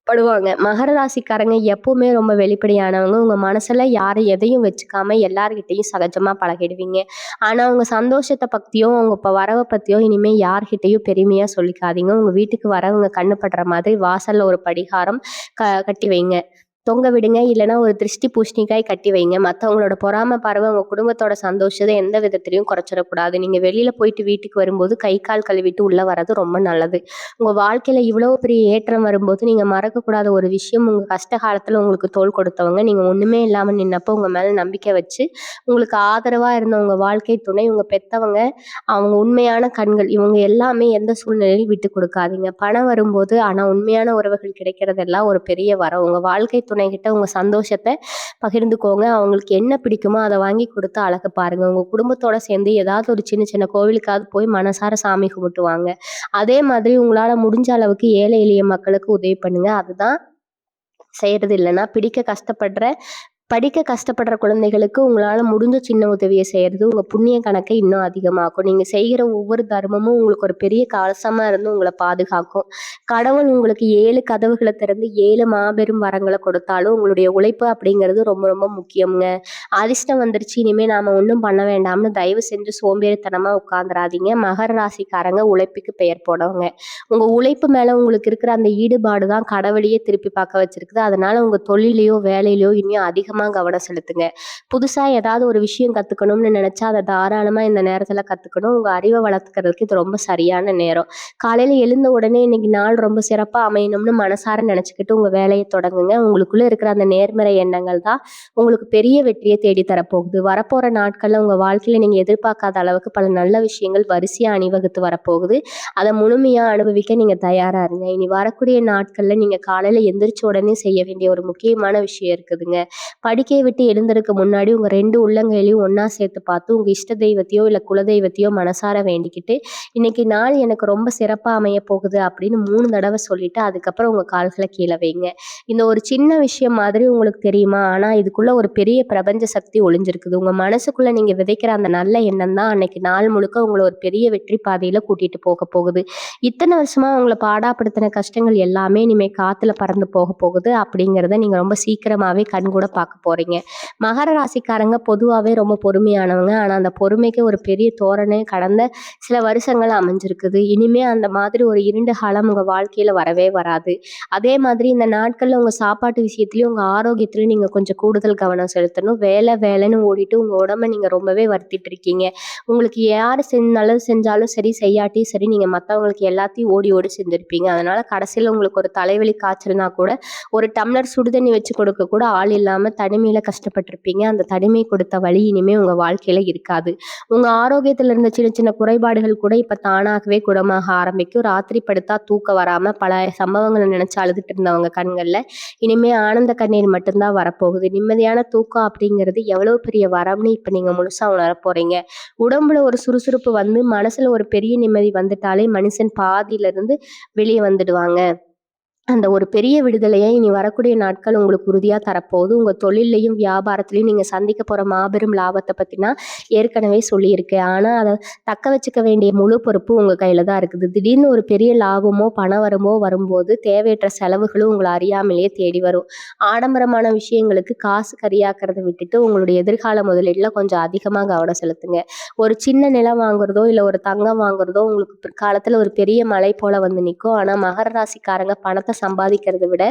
படுவாங்க. மகர ராசிக்காரங்க எப்பவுமே ரொம்ப வெளிப்படையானவங்க. உங்க மனசுல யாரும் எதையும் வச்சுக்காம எல்லார்கிட்டயும் சகஜமா பழகிடுவீங்க. ஆனா, உங்க சந்தோஷத்த பத்தியோ, உங்க வரவ பத்தியோ இனிமே யார்கிட்டயும் பெருமையா சொல்லிக்காதீங்க. உங்க வீட்டுக்கு வரவங்க கண்ணு படுற மாதிரி வாசல்ல ஒரு படிகாரம் கட்டி வைங்க. தொங்க விடுங்க. இல்லன்னா ஒரு திருஷ்டி பூசணிக்காய் கட்டி வைங்க. மத்தவங்களோட பொறாம பார்வை உங்க குடும்பத்தோட சந்தோஷத்த எந்த விதத்திலயும் குறைச்சிடக்கூடாது. நீங்க வெளியில போயிட்டு வீட்டுக்கு வரும்போது கை, கால் கழுவிட்டு உள்ள வர்றது ரொம்ப நல்லது. உங்க வாழ்க்கையில இவ்வளவு பெரிய ஏற்றம் வரும்போது நீங்க மறக்கக்கூடாத ஒரு விஷயம், உங்க கஷ்ட காலத்துல உங்களுக்கு தோள் கொடுத்தவங்க, நீங்க ஒண்ணுமே இல்லாம நின்னப்போ உங்க மேல நம்பிக்கை வச்சு, உங்களுக்கு ஆதரவா இருந்த உங்க வாழ்க்கை துணை, உங்க பெத்தவங்க, அவங்க உண்மையான கண்கள். இவங்க எல்லாமே எந்த சூழ்நிலையிலும் விட்டுக் கொடுக்காதீங்க. பணம் வரும்போது ஆனா உண்மையான உறவுகள் கிடைக்கிறதெல்லாம் ஒரு பெரிய வரம். உங்க வாழ்க்கை துணைகிட்ட உங்க சந்தோஷத்த பகிர்ந்துக்கோங்க. அவங்களுக்கு என்ன பிடிக்குமோ அத வாங்கி குடுத்து அழகு பாருங்க. உங்க குடும்பத்தோட சேர்ந்து ஏதாவது ஒரு சின்ன சின்ன கோவிலுக்காவது போய் மனசார சாமி கும்பிட்டு வாங்க. அதே மாதிரி உங்களால முடிஞ்ச அளவுக்கு ஏழை எளிய மக்களுக்கு உதவி பண்ணுங்க. அதுதான் செய்யறது இல்லன்னா, படிக்க கஷ்டப்படுற குழந்தைகளுக்கு உங்களால முடிஞ்ச சின்ன உதவிய செய்யறது உங்க புண்ணிய கணக்க இன்னும் அதிகமாக்கும். நீங்க செய்கிற ஒவ்வொரு தர்மமும் உங்களுக்கு ஒரு பெரிய கவசமா இருந்து உங்கள பாதுகாக்கும். கடவுள் உங்களுக்கு 7 கதவுகள திறந்து 7 மாபெரும் வரங்கள கொடுத்தாலும், உங்களுடைய உழைப்பு அப்படிங்கிறது ரொம்ப ரொம்ப முக்கியம்ங்க. அதிர்ஷ்டம் வந்துருச்சு, இனிமே நாம ஒண்ணும் பண்ண வேண்டாம்னு தயவு செஞ்சு சோம்பேறித்தனமா உட்கார்ந்துராதீங்க. மகர ராசிக்காரங்க உழைப்புக்கு பெயர் போனவங்க. உங்க உழைப்பு மேல உங்களுக்கு இருக்கிற அந்த ஈடுபாடு தான் கடவுளையே திருப்பி பார்க்க வச்சிருக்குது. அதனால உங்க தொழில்லயோ, வேலையிலயோ இன்னும் அதிகமா கவனம் செலுத்துங்க. புதுசா ஏதாவது ஒரு விஷயம் கத்துக்கணும்னு நினைச்சா, அத தாராளமா இந்த நேரத்துல கத்துக்கணும். உங்க அறிவ வளர்த்துக்கிறதுக்கு இது ரொம்ப சரியான நேரம். காலையில எழுந்த உடனே இன்னைக்கு நாள் ரொம்ப சிறப்பா அமையணும்னு மனசார நினைச்சுக்கிட்டு உங்க வேலைய தொடங்குங்க. உங்களுக்குள்ள இருக்கிற அந்த நேர்மறை எண்ணங்கள் தான் உங்களுக்கு பெரிய வெற்றிய தேடி தரப்போகுது. வரப்போற நாட்கள்ல உங்க வாழ்க்கையில நீங்க எதிர்பார்க்காத அளவுக்கு பல நல்ல விஷயங்கள் வரிசையா அணிவகுத்து வரப்போகுது. அத முழுமையா அனுபவிக்க நீங்க தயாரா இருங்க. இனி வரக்கூடிய நாட்கள்ல நீங்க காலையில எந்திரிச்ச உடனே செய்ய வேண்டிய ஒரு முக்கியமான விஷயம் இருக்குதுங்க. படுக்கைய விட்டு எழுந்ததுக்கு முன்னாடி உங்க 2 உள்ளங்கையிலயும் ஒண்ணா சேர்த்து பார்த்து, உங்க இஷ்ட தெய்வத்தையோ, இல்ல குலதெய்வத்தையோ மனசார வேண்டிக்கிட்டு, "இன்னைக்கு நாள் எனக்கு ரொம்ப சிறப்பா அமையப் போகுது" அப்படின்னு 3 தடவ சொல்லிட்டு, அதுக்கப்புறம் உங்க கால்கள கீழ வைங்க. இந்த ஒரு சின்ன விஷயம் மாதிரி உங்களுக்கு தெரியுமா? ஆனா இதுக்குள்ள ஒரு பெரிய பிரபஞ்ச சக்தி ஒளிஞ்சிருக்குது. உங்க மனசுக்குள்ள நீங்க விதைக்கிற அந்த நல்ல எண்ணம் தான் அன்னைக்கு நாள் முழுக்க உங்கள ஒரு பெரிய வெற்றி பாதையில கூட்டிட்டு போகப் போகுது. இத்தன வருஷமா உங்கள பாடாப்படுத்தின கஷ்டங்கள் எல்லாமே இனிமே காத்துல பறந்து போகப் போகுது அப்படிங்கிறத நீங்க ரொம்ப சீக்கிரமாவே கண்கூட பார்க்க போறீங்க. மகர ராசிக்காரங்க பொதுவாவே ரொம்ப பொறுமையானவங்க. ஆனா அந்த பொறுமைக்கு ஒரு பெரிய தோரணை கடந்த சில வருஷங்களா அமைஞ்சிருக்குது. இனிமே அந்த மாதிரி ஒரு இருண்ட காலம் உங்க வாழ்க்கையில வரவே வராது. அதே மாதிரி இந்த நாட்கள்ல உங்க சாப்பாட்டு விஷயத்திலயும், உங்க ஆரோக்கியத்திலயும் நீங்க கொஞ்சம் கூடுதல் கவனம் செலுத்தணும். வேலை வேலைன்னு ஓடிட்டு உங்க உடம்ப நீங்க ரொம்பவே வருத்திட்டு இருக்கீங்க. உங்களுக்கு யாரு நல்லது செஞ்சாலும் சரி, செய்யாட்டியும் சரி, நீங்க மத்தவங்களுக்கு எல்லாத்தையும் ஓடி ஓடி செஞ்சிருப்பீங்க. அதனால கடைசியில உங்களுக்கு ஒரு தலைவலி காய்ச்சல்னா கூட, ஒரு டம்ளர் சுடுதண்ணி வச்சு கொடுக்க கூட ஆள் இல்லாம தனிமையில கஷ்டப்பட்டுருப்பீங்க. அந்த தனிமை கொடுத்த வலி இனிமே உங்க வாழ்க்கையில இருக்காது. உங்க ஆரோக்கியத்துல இருந்த சின்ன சின்ன குறைபாடுகள் கூட இப்ப தானாகவே குணமாக ஆரம்பிக்கும். ராத்திரி படுத்தா தூக்கம் வராம பல சம்பவங்கள நினைச்சு அழுதுட்டு இருந்தவங்க கண்கள்ல இனிமே ஆனந்த கண்ணீர் மட்டும்தான் வரப்போகுது. நிம்மதியான தூக்கம் அப்படிங்கிறது எவ்வளவு பெரிய வரம்னு இப்ப நீங்க முழுசா உணரப் போறீங்க. உடம்புல ஒரு சுறுசுறுப்பு வந்து மனசுல ஒரு பெரிய நிம்மதி வந்துட்டாலே மனுஷன் பாதியில இருந்து வெளிய வந்துடுவாங்க. அந்த ஒரு பெரிய விடுதலைய இனி வரக்கூடிய நாட்கள் உங்களுக்கு உறுதியா தரப்போகுது. உங்க தொழில்லயும், வியாபாரத்திலயும் நீங்க சந்திக்க போற மாபெரும் லாபத்த பத்தி நான் ஏற்கனவே சொல்லியிருக்கேன். ஆனா, அத தக்க வச்சுக்க வேண்டிய முழு பொறுப்பு உங்க கையில தான் இருக்குது. திடீர்னு ஒரு பெரிய லாபமோ, பணவரமோ வரும்போது தேவையற்ற செலவுகளும் உங்கள அறியாமலேயே தேடி வரும். ஆடம்பரமான விஷயங்களுக்கு காசு கரியாக்கிறத விட்டுட்டு, உங்களுடைய எதிர்கால முதலீடுல கொஞ்சம் அதிகமா கவனம் செலுத்துங்க. ஒரு சின்ன நிலம் வாங்குறதோ, இல்ல ஒரு தங்கம் வாங்குறதோ உங்களுக்கு பிற்காலத்துல ஒரு பெரிய மலை போல வந்து நிக்கும். ஆனா, மகர ராசிக்காரங்க பணத்த சம்பாதிக்கிறத விட,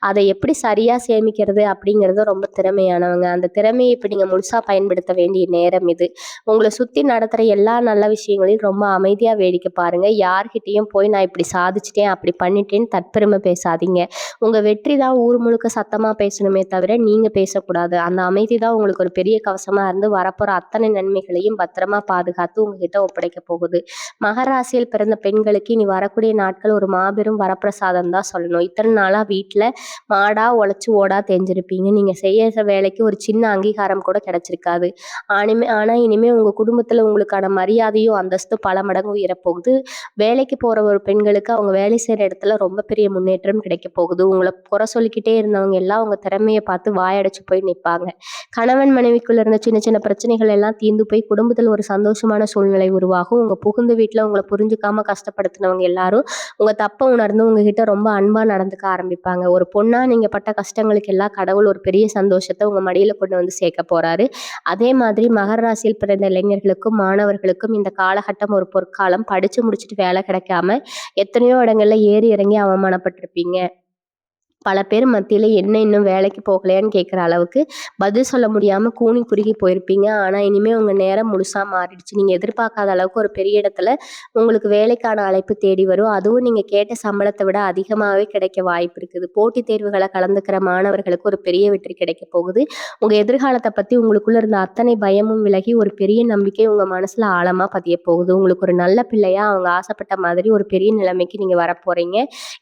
அத எப்படி சரியா சேமிக்கிறது அப்படிங்கிறது ரொம்ப திறமையானவங்க. அந்த திறமைய இப்ப நீங்க முழுசா பயன்படுத்த வேண்டிய நேரம் இது. உங்கள சுத்தி நடக்கிற எல்லா நல்ல விஷயங்களையும் ரொம்ப அமைதியா வேடிக்கை பாருங்க. யார்கிட்டயும் போய் நான் இப்படி சாதிச்சுட்டேன், அப்படி பண்ணிட்டேன்னு தற்பெருமை பேசாதீங்க. உங்க வெற்றி தான் ஊர் முழுக்க சத்தமா பேசணுமே தவிர, நீங்க பேசக்கூடாது. அந்த அமைதி தான் உங்களுக்கு ஒரு பெரிய கவசமா இருந்து வரப்போற அத்தனை நன்மைகளையும் பத்திரமா பாதுகாத்து உங்ககிட்ட ஒப்படைக்க போகுது. மகர ராசியில் பிறந்த பெண்களுக்கு இனி வரக்கூடிய நாட்கள் ஒரு மாபெரும் வரப்பிரசாதம் தான் சொல்லணும். இத்தனை நாளா வீட்ல மாடா உழைச்சு ஓடா தேஞ்சிருப்பீங்க. நீங்க செய்யற வேலைக்கு ஒரு சின்ன அங்கீகாரம் கூட கிடைச்சிருக்காது. ஆனா இனிமே உங்க குடும்பத்துல உங்களுக்கான மரியாதையும் அந்தஸ்தும் பல மடங்கு உயரப்போகுது. வேலைக்கு போற ஒரு பெண்களுக்கு அவங்க வேலை செய்யற இடத்துல ரொம்ப பெரிய முன்னேற்றம் கிடைக்க போகுது. உங்களை குறை சொல்லிக்கிட்டே இருந்தவங்க எல்லாம் உங்க திறமையை பார்த்து வாயடைச்சு போய் நிற்பாங்க. கணவன் மனைவிக்குள்ள இருந்த சின்ன சின்ன பிரச்சனைகள் எல்லாம் தீர்ந்து போய் குடும்பத்துல ஒரு சந்தோஷமான சூழ்நிலை உருவாகும். உங்க புகுந்த வீட்டுல உங்களை புரிஞ்சுக்காம கஷ்டப்படுத்தினவங்க எல்லாரும் உங்க தப்ப உணர்ந்து உங்ககிட்ட ரொம்ப அன்பா நடந்துக்க ஆரம்பிப்பாங்க. ஒரு பொண்ணா நீங்க பட்ட கஷ்டங்களுக்கு எல்லாம் கடவுள் ஒரு பெரிய சந்தோஷத்த உங்க மடியில கொண்டு வந்து சேர்க்க போறாரு. அதே மாதிரி மகர ராசியில் பிறந்த இளைஞர்களுக்கும், மாணவர்களுக்கும் இந்த காலகட்டம் ஒரு பொற்காலம். படிச்சு முடிச்சுட்டு வேலை கிடைக்காம எத்தனையோ இடங்கள்ல ஏறி இறங்கி அவமானப்பட்டிருப்பீங்க. பல பேர் மத்தியில என்ன இன்னும் வேலைக்கு போகலையான்னு கேட்குற அளவுக்கு பதில் சொல்ல முடியாம கூனி குறுகி போயிருப்பீங்க. ஆனா, இனிமே உங்க நேரம் முழுசா மாறிடுச்சு. நீங்க எதிர்பார்க்காத அளவுக்கு ஒரு பெரிய இடத்துல உங்களுக்கு வேலைக்கான அழைப்பு தேடி வரும். அதுவும் நீங்க கேட்ட சம்பளத்த விட அதிகமாவே கிடைக்க வாய்ப்பு இருக்குது. போட்டித் தேர்வுகள கலந்துக்கிற மாணவர்களுக்கு ஒரு பெரிய வெற்றி கிடைக்க போகுது. உங்க எதிர்காலத்த பத்தி உங்களுக்குள்ள இருந்த அத்தனை பயமும் விலகி ஒரு பெரிய நம்பிக்கை உங்க மனசுல ஆழமா பதிய போகுது. உங்களுக்கு ஒரு நல்ல பிள்ளையா அவங்க ஆசைப்பட்ட மாதிரி ஒரு பெரிய நிலைமைக்கு நீங்க வரப்போறீங்க.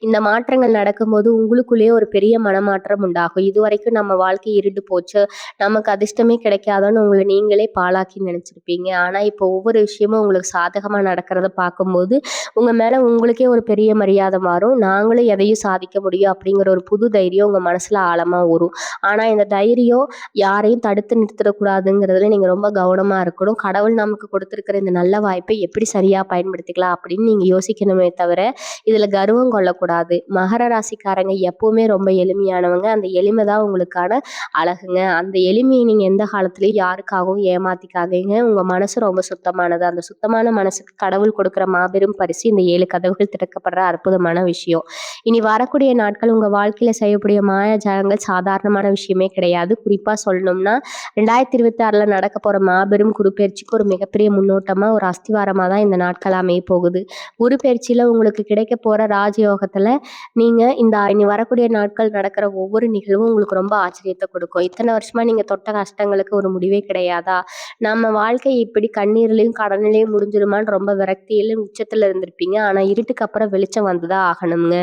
இந்த மாற்றங்கள் நடக்கும்போது உங்களுக்குள்ளேயே ஒரு பெரிய மனமாற்றம் உண்டாகும். இதுவரைக்கும் நம்ம வாழ்க்கை இருண்டு போச்சு, நமக்கு அதிர்ஷ்டமே கிடைக்காதோன்னு உங்களை நீங்களே பாழாக்கி நினைச்சிருப்பீங்க. ஆனா இப்போ ஒவ்வொரு விஷயமும் உங்களுக்கு சாதகமா நடக்கிறத பார்க்கும்போது உங்க மேல உங்களுக்கே ஒரு பெரிய மரியாதை மாறும். நாங்களும் எதையும் சாதிக்க முடியும் அப்படிங்கிற ஒரு புது தைரியம் உங்க மனசுல ஆழமா ஊறும். ஆனா இந்த தைரியம் யாரையும் தடுத்து நிறுத்திடக்கூடாதுங்கிறதுல நீங்க ரொம்ப கவனமா இருக்கணும். கடவுள் நமக்கு கொடுத்திருக்கிற இந்த நல்ல வாய்ப்பை எப்படி சரியா பயன்படுத்திக்கலாம் அப்படின்னு நீங்க யோசிக்கணுமே தவிர இதுல கர்வம் கொள்ளக்கூடாது. மகர ராசிக்காரங்க எப்பவுமே ரொம்ப எளிமையானவங்க. அந்த எளிமை தான் உங்களுக்கான அழகுங்க. அந்த எளிமையை நீங்க எந்த காலத்துலயும் யாருக்காகவும் ஏமாத்திக்காதீங்க. உங்க மனசு ரொம்ப சுத்தமானது. அந்த சுத்தமான மனசுக்கு கடவுள் கொடுக்கிற மாபெரும் பரிசு இந்த 7 கதவுகள் திறக்கப்படுற அற்புதமான விஷயம். இனி வரக்கூடிய நாட்கள் உங்க வாழ்க்கையில செய்யக்கூடிய மாயாஜாலங்கள் சாதாரணமான விஷயமே கிடையாது. குறிப்பா சொல்லணும்னா 2026ல நடக்க போற மாபெரும் குருப்பெயர்ச்சிக்கு ஒரு மிகப்பெரிய முன்னோட்டமா, ஒரு அஸ்திவாரமா தான் இந்த நாட்கள் அமைய போகுது. குரு பயிற்சியில உங்களுக்கு கிடைக்க போற ராஜயோகத்துல நீங்க இனி வரக்கூடிய நாட்கள் நடக்கிற ஒவ்வொரு நிகழ்வும் உங்களுக்கு ரொம்ப ஆச்சரியத்தை கொடுக்கும். இத்தனை வருஷமா நீங்க தொட்ட கஷ்டங்களுக்கு ஒரு முடிவே கிடையாதா? நம்ம வாழ்க்கை இப்படி கண்ணீர்லயும் கடனிலையும் முடிஞ்சிருமான்னு ரொம்ப விரக்தியிலும் உச்சத்துல இருந்திருப்பீங்க. ஆனா இருட்டுக்கு அப்புறம் வெளிச்சம் வந்துதான் ஆகணுங்க.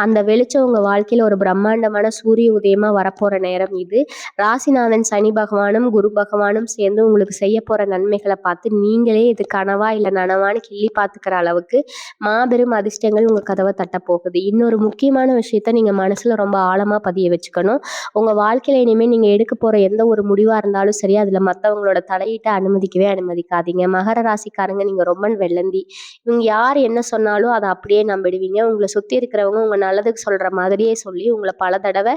அந்த வெளிச்சம் உங்க வாழ்க்கையில ஒரு பிரம்மாண்டமான சூரிய உதயமா வரப்போற நேரம் இது. ராசிநாதன் சனி பகவானும் குரு பகவானும் சேர்ந்து உங்களுக்கு செய்ய போற நன்மைகளை பார்த்து நீங்களே இது கனவா இல்ல நனவான்னு கிள்ளி பார்த்துக்கிற அளவுக்கு மாபெரும் அதிர்ஷ்டங்கள் உங்க கதவை தட்ட போகுது. இன்னொரு முக்கியமான விஷயத்த நீங்க மனசுல ரொம்ப ஆழமா பதிய வச்சுக்கணும். உங்க வாழ்க்கையில இனிமே நீங்க எடுக்க போற எந்த ஒரு முடிவா இருந்தாலும் சரி, அதுல மத்தவங்களோட தலையீட்டை அனுமதிக்கவே அனுமதிக்காதீங்க. மகர ராசிக்காரங்க நீங்க ரொம்ப வெள்ளந்தி. இவங்க யார் என்ன சொன்னாலும் அதை அப்படியே நம்பிடுவீங்க. உங்களை சுத்தி இருக்கிறவங்க உங்க நல்லதுக்கு சொல்ற மாதிரியே சொல்லி உங்களை பல தடவை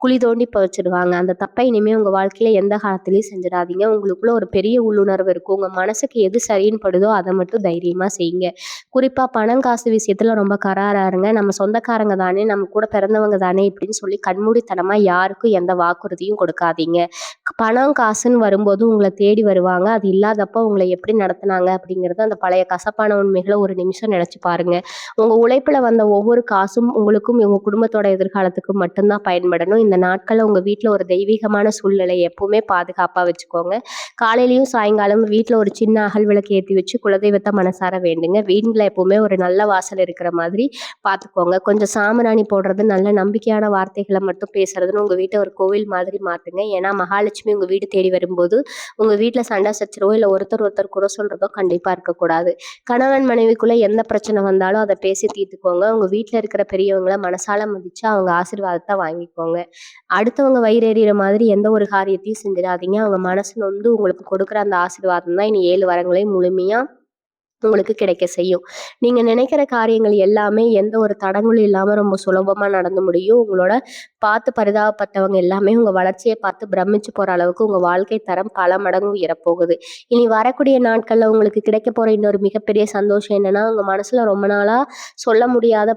குழி தோண்டி புதைச்சிடுவாங்க. அந்த தப்பை இனிமே உங்க வாழ்க்கையில எந்த காலத்திலயும் செஞ்சிடாதீங்க. உங்களுக்குள்ள ஒரு பெரிய உள்ளுணர்வு இருக்கும். உங்க மனசுக்கு எது சரின்னு படுதோ அதை மட்டும் தைரியமா செய்யுங்க. குறிப்பா பணம் காசு விஷயத்துல ரொம்ப கராரா இருங்க. நம்ம சொந்தக்காரங்க தானே, நம்ம கூட பிறந்தவங்க தானே இப்படின்னு சொல்லி கண்மூடித்தனமா யாருக்கும் எந்த வாக்குறுதியும் கொடுக்காதீங்க. பணம் காசுன்னு வரும்போது உங்களை தேடி வருவாங்க. அது இல்லாதப்போ உங்களை எப்படி நடத்துனாங்க அப்படிங்கிறது அந்த பழைய கசப்பான உண்மைகளை ஒரு நிமிஷம் நினைச்சு பாருங்க. உங்க உழைப்புல வந்த ஒவ்வொரு காசும் உங்களுக்கும் உங்க குடும்பத்தோட எதிர்காலத்துக்கும் மட்டும்தான் பயன்படணும். இந்த நாட்கள்ல உங்க வீட்டுல ஒரு தெய்வீகமான சூழ்நிலை எப்பவுமே பாதுகாப்பா வச்சுக்கோங்க. காலையிலயும் சாயங்காலமும் வீட்டுல ஒரு சின்ன அகல் விளக்கு ஏற்றி வச்சு குலதெய்வத்தை மனசார வேண்டுங்க. வீட்டுல எப்பவுமே ஒரு நல்ல வாசல் இருக்கிற மாதிரி பார்த்துக்கோங்க. கொஞ்சம் சாம்பிராணி போடுறது, நல்ல நம்பிக்கையான வார்த்தைகளை மட்டும் பேசுறதுன்னு உங்க வீட்டை ஒரு கோவில் மாதிரி மாத்துங்க. ஏன்னா மகாலட்சுமி உங்க வீடு தேடி வரும்போது உங்க வீட்டுல சண்டை சச்சரவோ இல்லை ஒருத்தர் ஒருத்தர் குறை சொல்றதோ கண்டிப்பா இருக்கக்கூடாது. கணவன் மனைவிக்குள்ள எந்த பிரச்சனை வந்தாலும் அதை பேசி தீர்த்துக்கோங்க. உங்க வீட்டுல இருக்கிற பெரியவங்களை மனசால மதிச்சு அவங்க ஆசீர்வாதத்தை வாங்கிக்கோங்க. அடுத்தவங்க வயிறு எறிகிற மாதிரி எந்த ஒரு காரியத்தையும் செஞ்சிடாதீங்க. அவங்க மனசு நொந்து உங்களுக்கு கொடுக்குற அந்த ஆசீர்வாதம் தான் இனி 7 வரங்களையும் முழுமையா உங்களுக்கு கிடைக்க செய்யும். நீங்க நினைக்கிற காரியங்கள் எல்லாமே எந்த ஒரு தடங்களும் இல்லாம ரொம்ப சுலபமா நடந்து முடியும். உங்களோட பார்த்து பரிதாபப்பட்டவங்க எல்லாமே உங்க வளர்ச்சியை பார்த்து பிரமிச்சு போற அளவுக்கு உங்க வாழ்க்கை தரம் பல மடங்கு உயரப்போகுது. இனி வரக்கூடிய நாட்கள்ல உங்களுக்கு கிடைக்க போற இன்னொரு மிகப்பெரிய சந்தோஷம் என்னன்னா, உங்க மனசுல ரொம்ப நாளா சொல்ல முடியாத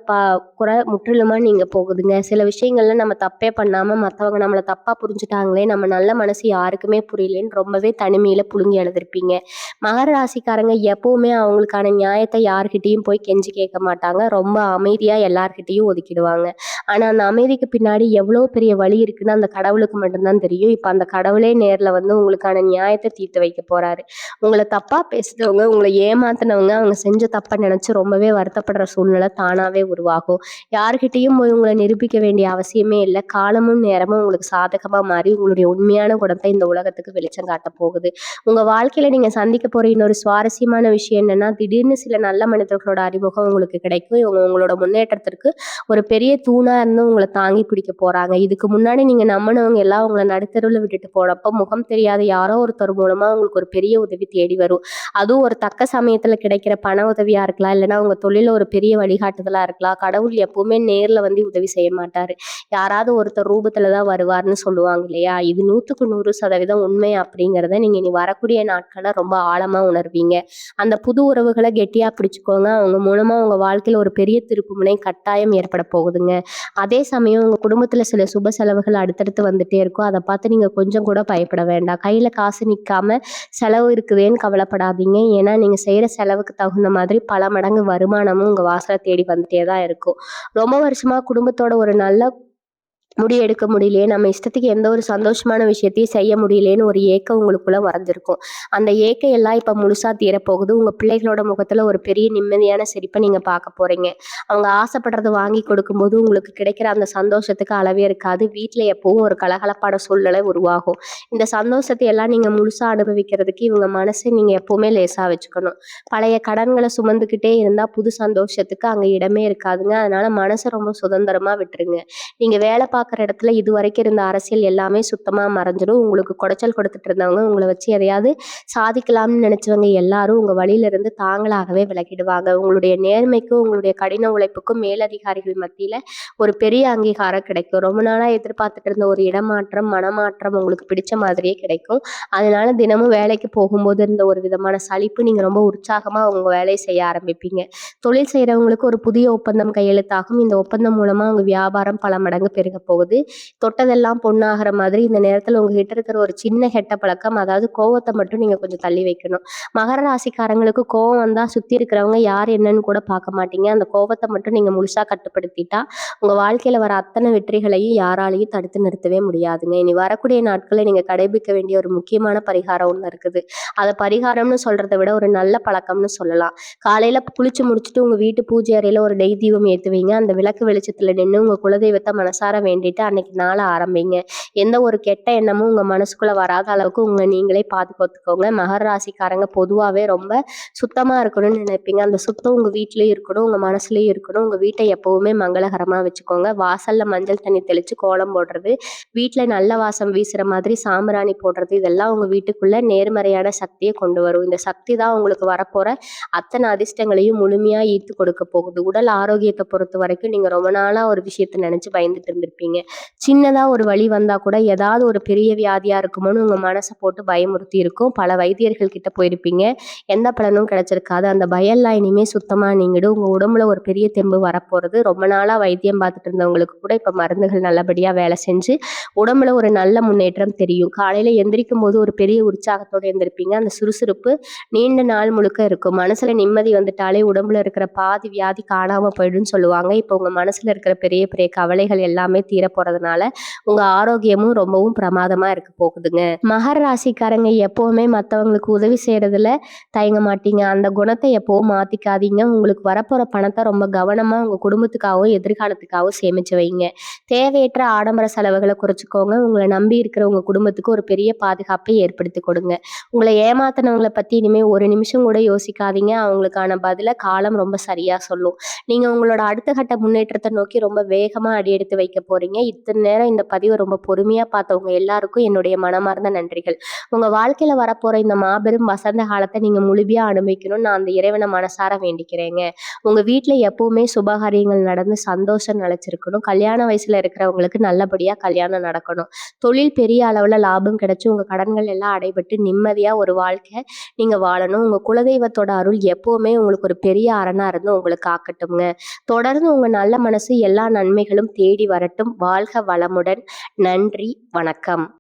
குறை முற்றிலுமா நீங்க போகுதுங்க. சில விஷயங்கள்ல நம்ம தப்பே பண்ணாம மத்தவங்க நம்மளை தப்பா புரிஞ்சுட்டாங்களே, நம்ம நல்ல மனசு யாருக்குமே புரியலேன்னு ரொம்பவே தனிமையில புழுங்கி எழுதிருப்பீங்க. மகர ராசிக்காரங்க எப்பவுமே அவங்களுக்கான நியாயத்தை யார்கிட்டயும் போய் கெஞ்சி கேட்க மாட்டாங்க. ரொம்ப அமைதியா எல்லார்கிட்டயும் ஒதுக்கிடுவாங்க. ஆனா அந்த அமைதிக்கு பின்னாடி எவ்வளோ பெரிய வழி இருக்குன்னு அந்த கடவுளுக்கு மட்டும்தான் தெரியும். இப்ப அந்த கடவுளே நேர்ல வந்து உங்களுக்கான நியாயத்தை தீர்த்து வைக்க போறாரு. உங்களை தப்பா பேசுறவங்க, உங்களை ஏமாத்தினவங்க, அவங்க செஞ்ச தப்பை நினைச்சு ரொம்பவே வருத்தப்படுற சூழ்நிலை தானாவே உருவாகும். யார்கிட்டயும் போய் உங்களை நிரூபிக்க வேண்டிய அவசியமே இல்லை. காலமும் நேரமும் உங்களுக்கு சாதகமா மாறி உங்களுடைய உண்மையான குணத்தை இந்த உலகத்துக்கு வெளிச்சம் காட்ட போகுது. உங்க வாழ்க்கையில நீங்க சந்திக்க போற இன்னொரு சுவாரஸ்யமான விஷயம் என்னன்னா, திடீர்னு சில நல்ல மனிதர்களோட அறிமுகம் உங்களுக்கு கிடைக்கும். இவங்க உங்களோட முன்னேற்றத்திற்கு ஒரு பெரிய தூணா இருந்து உங்கள தாங்கி பிடிக்க போறாங்க. இதுக்கு முன்னாடி நீங்க நம்புனவங்க எல்லாம் உங்கள நடுத்தெருவுல விட்டுட்டு போனப்போ, முகம் தெரியாத யாரோ ஒருத்தர் மூலமா உங்களுக்கு ஒரு பெரிய உதவி தேடி வரும். அதுவும் ஒரு தக்க சமயத்துல கிடைக்கிற பண உதவியா இருக்கலாம், இல்லன்னா உங்க தொழில்ல ஒரு பெரிய வழிகாட்டுதலா இருக்கலாம். கடவுள் எப்பவுமே நேர்ல வந்து உதவி செய்ய மாட்டாரு. யாராவது ஒருத்தர் ரூபத்துல தான் வருவார்ன்னு சொல்லுவாங்க இல்லையா? இது 100க்கு 100% உண்மை அப்படிங்கிறத நீங்க இனி வரக்கூடிய நாட்கள்ல ரொம்ப ஆழமா உணர்வீங்க. அந்த புது உறவுகள கெட்டியா பிடிச்சுக்கோங்க. அவங்க மூலமா உங்க வாழ்க்கையில ஒரு பெரிய திருப்புமுனை கட்டாயம் ஏற்பட போகுதுங்க. அதே சமயம் உங்க குடும்பத்துல சில சுப செலவுகள் அடுத்தடுத்து வந்துட்டே இருக்கும். அத பார்த்து நீங்க கொஞ்சம் கூட பயப்பட வேண்டாம். கையில காசு நிக்காம செலவு இருக்குதேன்னு கவலைப்படாதீங்க. ஏன்னா, நீங்க செய்ற செலவுக்கு தகுந்த மாதிரி பல மடங்கு வருமானமும் உங்க வாசல தேடி வந்துட்டே தான் இருக்கும். ரொம்ப வருஷமா குடும்பத்தோட ஒரு நல்ல முடிவு எடுக்க முடியலையே, நம்ம இஷ்டத்துக்கு எந்த ஒரு சந்தோஷமான விஷயத்தையும் செய்ய முடியலையேன்னு ஒரு ஏக்கம் உங்களுக்குள்ள வறந்திருக்கும். அந்த ஏக்கம் எல்லாம் இப்ப முழுசா தீரப்போகுது. உங்க பிள்ளைகளோட முகத்துல ஒரு பெரிய நிம்மதியான சிரிப்ப நீங்க பார்க்க போறீங்க. அவங்க ஆசைப்படுறத வாங்கி கொடுக்கும்போது உங்களுக்கு கிடைக்கிற அந்த சந்தோஷத்துக்கு அளவே இருக்காது. வீட்ல எப்பவும் ஒரு கலகலப்பான சூழ்நிலை உருவாகும். இந்த சந்தோஷத்தை எல்லாம் நீங்க முழுசா அனுபவிக்கிறதுக்கு இவங்க மனச நீங்க எப்பவுமே லேசா வச்சுக்கணும். பழைய கடன்கள சுமந்துக்கிட்டே இருந்தா புது சந்தோஷத்துக்கு அங்க இடமே இருக்காதுங்க. அதனால மனச ரொம்ப சுதந்திரமா விட்டுருங்க. நீங்க வேலை பார்க்குற இடத்துல இதுவரைக்கும் இருந்த அரசியல் எல்லாமே சுத்தமா மறைஞ்சிடும். உங்களுக்கு குடைச்சல் கொடுத்துட்டு இருந்தவங்க, உங்கள வச்சு எதையாவது சாதிக்கலாம்னு நினைச்சவங்க எல்லாரும் உங்க வழியில இருந்து தாங்களாகவே விலகிடுவாங்க. உங்களுடைய நேர்மைக்கும், உங்களுடைய கடின உழைப்புக்கும் மேலதிகாரிகள் மத்தியில ஒரு பெரிய அங்கீகாரம் கிடைக்கும். ரொம்ப நாளா எதிர்பார்த்துட்டு இருந்த ஒரு இடமாற்றம், மனமாற்றம் உங்களுக்கு பிடிச்ச மாதிரியே கிடைக்கும். அதனால தினமும் வேலைக்கு போகும்போது இருந்த ஒரு விதமான சலிப்பு நீங்க ரொம்ப உற்சாகமா உங்க வேலைய செய்ய ஆரம்பிப்பீங்க. தொழில் செய்றவங்களுக்கு ஒரு புதிய ஒப்பந்தம் கையெழுத்தாகும். இந்த ஒப்பந்தம் மூலமா உங்க வியாபாரம் பல மடங்கு பெருகப் போகுது. தொட்டதெல்லாம் பொன்னாகுற மாதிரி இந்த நேரத்துல உங்ககிட்ட இருக்கிற ஒரு சின்ன கெட்ட பழக்கம், அதாவது கோவத்த மட்டும் நீங்க கொஞ்சம் தள்ளி வைக்கணும். மகர ராசிக்காரங்களுக்கு கோவம் வந்தா சுத்தி இருக்கிறவங்க யார் என்னன்னு கூட பார்க்க மாட்டீங்க. அந்த கோவத்த மட்டும் நீங்க முழுசா கட்டுப்படுத்திட்டா, உங்க வாழ்க்கையில வர அத்தனை வெற்றிகளையும் யாராலயும் தடுத்து நிறுத்தவே முடியாதுங்க. இனி வரக்கூடிய நாட்கள்ல நீங்க கடைபிடிக்க வேண்டிய ஒரு முக்கியமான பரிகாரம் ஒண்ணு இருக்குது. அத பரிகாரம்னு சொல்றத விட ஒரு நல்ல பழக்கம்னு சொல்லலாம். காலையில குளிச்சு முடிச்சுட்டு உங்க வீட்டு பூஜை அறையில ஒரு நெய் தீபம் ஏத்துவீங்க. அந்த விளக்கு வெளிச்சத்துல நின்னு உங்க குலதெய்வத்த மனசார வேண்டிட்டு அன்னைக்கு நாள ஆரம்பிங்க. எந்த ஒரு கெட்ட எண்ணமும் உங்க மனசுக்குள்ள வராத அளவுக்கு உங்கள நீங்களே பாதுகாத்துக்கோங்க. மகர ராசிக்காரங்க பொதுவாவே ரொம்ப சுத்தமா இருக்கணும்னு நினைப்பீங்க. அந்த சுத்தம் உங்க வீட்லயும் இருக்கணும், உங்க மனசுலயும் இருக்கணும். உங்க வீட்டை எப்பவுமே மங்களகரமா வச்சுக்கோங்க. வாசல்ல மஞ்சள் தண்ணி தெளிச்சு கோலம் போடுறது, வீட்ல நல்ல வாசம் வீசுற மாதிரி சாம்பிராணி போடுறது, இதெல்லாம் உங்க வீட்டுக்குள்ள நேர்மறையான சக்திய கொண்டு வரும். இந்த சக்தி தான் உங்களுக்கு வரப்போற அத்தனை அதிர்ஷ்டங்களையும் முழுமையா ஈர்த்து கொடுக்க போகுது. உடல் ஆரோக்கியத்தை பொறுத்த வரைக்கும் நீங்க ரொம்ப நாளா ஒரு விஷயத்த நினைச்சு பயந்துட்டு இருந்திருப்பீங்க. சின்னதா ஒரு வலி வந்தா கூட ஏதாவது ஒரு பெரிய வியாதியா இருக்குமோன்னு உங்க மனசை போட்டு பயமுறுத்தி இருக்கும். பல வைத்தியர்கள் கிட்ட போயிருப்பீங்க. எந்த பலனும் கிடைச்சிருக்காது. அந்த பயம்லாம் இனிமே சுத்தமா நீங்கிடும். உங்க உடம்புல ஒரு பெரிய தெம்பு வரப்போறது. ரொம்ப நாளா வைத்தியம் பார்த்துட்டு இருந்தவங்களுக்கு கூட இப்ப மருந்துகள் நல்லபடியா வேலை செஞ்சு உடம்புல ஒரு நல்ல முன்னேற்றம் தெரியும். காலையில எந்திரிக்கும் போது ஒரு பெரிய உற்சாகத்தோட எந்திரிப்பீங்க. அந்த சுறுசுறுப்பு நீண்ட நாள் முழுக்க இருக்கும். மனசுல நிம்மதி வந்துட்டாலே உடம்புல இருக்கிற பாதி வியாதி காணாம போயிடும்னு சொல்லுவாங்க. இப்போ உங்க மனசுல இருக்கிற பெரிய பெரிய கவலைகள் எல்லாமே தீர போறதுனால உங்க ஆரோக்கியமும் ரொம்பவும் பிரமாதமா இருக்க போகுதுங்க. மகர ராசிக்காரங்க எப்பவுமே மத்தவங்களுக்கு உதவி செய்யறதுல தயங்க மாட்டீங்க. அந்த குணத்தை எப்பவும் மாத்திக்காதீங்க. உங்களுக்கு வரப்போற பணத்தை ரொம்ப கவனமா உங்க குடும்பத்துக்காகவும் எதிர்காலத்துக்காகவும் சேமிச்சு வைங்க. தேவையற்ற ஆடம்பர செலவுகளை குறைச்சுக்கோங்க. உங்களை நம்பி இருக்கிற உங்க குடும்பத்துக்கு ஒரு பெரிய பாதுகாப்பை ஏற்படுத்தி கொடுங்க. உங்களை ஏமாத்தினவங்களை பத்தி இனிமே ஒரு நிமிஷம் கூட யோசிக்காதீங்க. அவங்களுக்கான பதில காலம் ரொம்ப சரியா சொல்லும். நீங்க உங்களோட அடுத்த கட்ட முன்னேற்றத்தை நோக்கி ரொம்ப வேகமா அடியெடுத்து வைக்க போறீங்க. இத்தனை நேரம் இந்த பதிவை ரொம்ப பொறுமையா பார்த்தவங்க எல்லாருக்கும் என்னுடைய மனமார்ந்த நன்றிகள். உங்க வாழ்க்கையில வரப்போற இந்த மாபெரும் வசந்த காலத்தை நீங்க முழுமையா அனுபவிக்கணும்னு நான் அந்த இறைவனை மனசார வேண்டிக்கிறேங்க. உங்க வீட்டுல எப்பவுமே சுபகாரியங்கள் நடந்து சந்தோஷம் நிலைச்சிருக்கணும். கல்யாண வயசுல இருக்கிறவங்களுக்கு நல்லபடியா கல்யாணம் நடக்கணும். தொழில் பெரிய அளவுல லாபம் கிடைச்சு உங்க கடன்கள் எல்லாம் அடைபட்டு நிம்மதியா ஒரு வாழ்க்கை நீங்க வாழணும். உங்க குலதெய்வத்தோட அருள் எப்பவுமே உங்களுக்கு ஒரு பெரிய அரணா இருந்து உங்களுக்கு காக்கட்டும்ங்க. தொடர்ந்து உங்க நல்ல மனசு எல்லா நன்மைகளும் தேடி வரட்டும். வாழ்க வளமுடன். நன்றி, வணக்கம்.